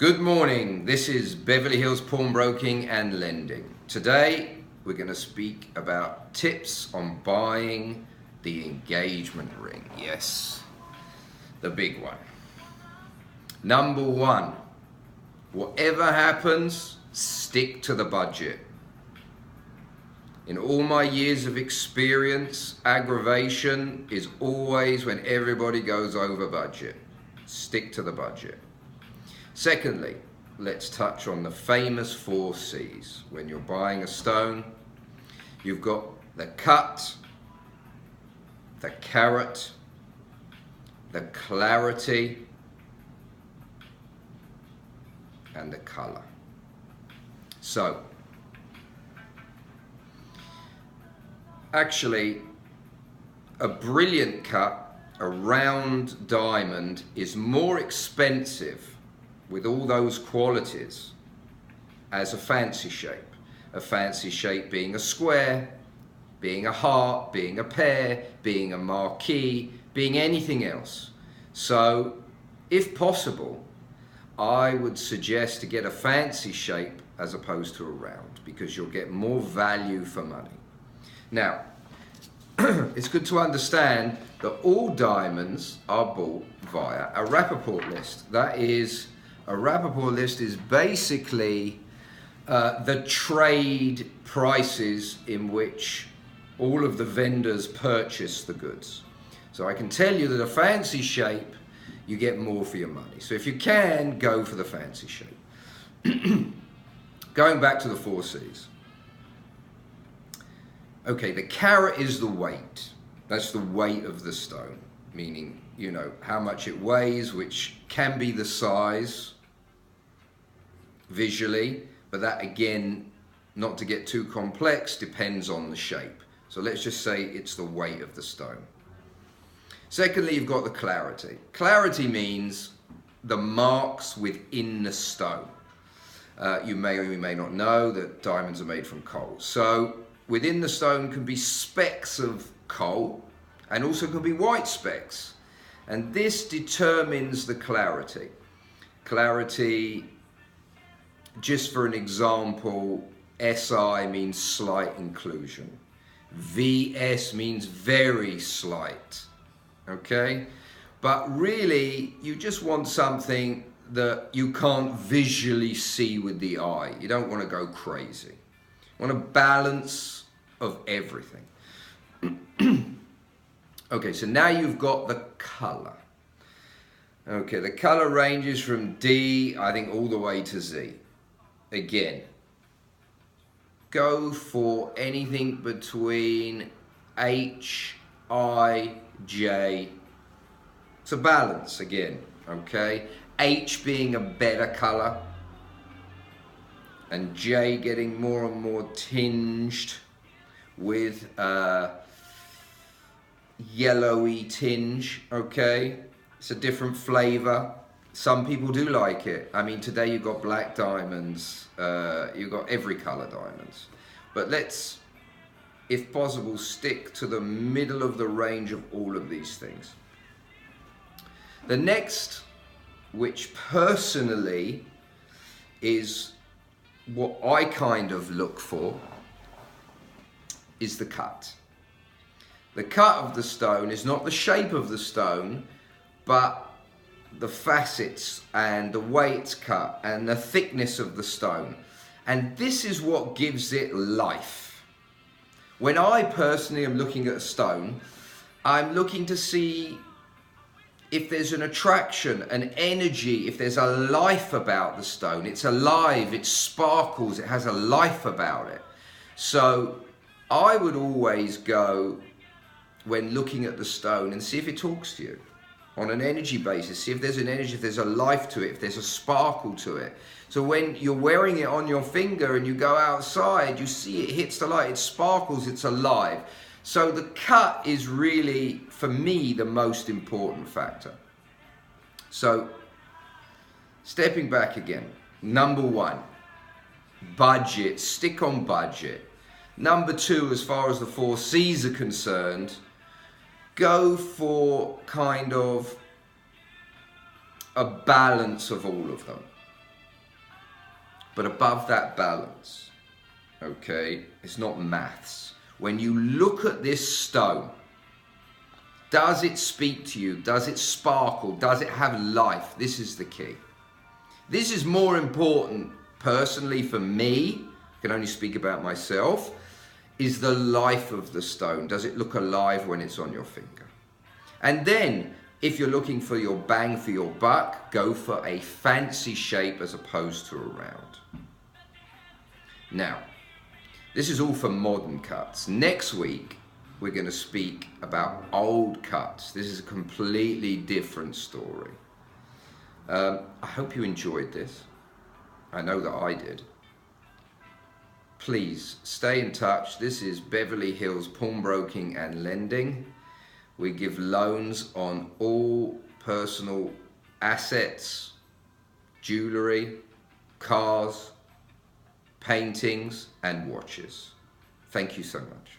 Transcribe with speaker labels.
Speaker 1: Good morning, this is Beverly Hills Pawnbroking and Lending. Today we're going to speak about tips on buying the engagement ring. Yes, the big one. Number one, whatever happens, stick to the budget. In all my years of experience, aggravation is always when everybody goes over budget. Stick to the budget. Secondly, let's touch on the famous 4 C's. When you're buying a stone, you've got the cut, the carat, the clarity, and the color. So, actually, a brilliant cut, a round diamond, is more expensive with all those qualities as a fancy shape. A fancy shape being a square, being a heart, being a pear, being a marquee, being anything else. So, if possible, I would suggest to get a fancy shape as opposed to a round, because you'll get more value for money. Now, it's good to understand that all diamonds are bought via a Rappaport list. That is, a Rappaport list is basically the trade prices in which all of the vendors purchase the goods. So I can tell you that a fancy shape, you get more for your money. So if you can, go for the fancy shape. Going back to the 4 C's. Okay, the carat is the weight. That's the weight of the stone, meaning, you know, how much it weighs, which can be the size visually, but that, again, not to get too complex, depends on the shape. So let's just say it's the weight of the stone. Secondly, you've got the clarity. Clarity means the marks within the stone. You may or you may not know that diamonds are made from coal. So within the stone can be specks of coal and also can be white specks. And this determines the clarity. Clarity, just for an example, SI means slight inclusion. VS means very slight. Okay? But really, you just want something that you can't visually see with the eye. You don't want to go crazy. You want a balance of everything. Okay, so now you've got the color. Okay, the color ranges from D, I think, all the way to Z. Again, go for anything between H, I, J. It's a balance again, okay? H being a better color, and J getting more and more tinged with yellowy tinge, okay? It's a different flavor. Some people do like it. I mean, today you've got black diamonds, you've got every color diamonds. But let's, if possible, stick to the middle of the range of all of these things. The next, which personally is what I kind of look for, is the cut. The cut of the stone is not the shape of the stone, but the facets and the way it's cut and the thickness of the stone. And this is what gives it life. When I personally am looking at a stone, I'm looking to see if there's an attraction, an energy, if there's a life about the stone. It's alive, it sparkles, it has a life about it. So I would always go, when looking at the stone, and see if it talks to you on an energy basis. See if there's an energy, if there's a life to it, if there's a sparkle to it. So when you're wearing it on your finger and you go outside, you see it hits the light, it sparkles, it's alive. So the cut is really, for me, the most important factor. So, stepping back again, number one, budget, stick on budget. Number two, as far as the 4 C's are concerned, go for kind of a balance of all of them. But above that balance, okay, it's not maths. When you look at this stone, does it speak to you? Does it sparkle? Does it have life? This is the key. This is more important personally for me, I can only speak about myself, is the life of the stone. Does it look alive when it's on your finger? And then, if you're looking for your bang for your buck, go for a fancy shape as opposed to a round. Now, this is all for modern cuts. Next week, we're going to speak about old cuts. This is a completely different story. I hope you enjoyed this. I know that I did. Please stay in touch. This is Beverly Hills Pawnbroking and Lending. We give loans on all personal assets, jewelry, cars, paintings, and watches. Thank you so much.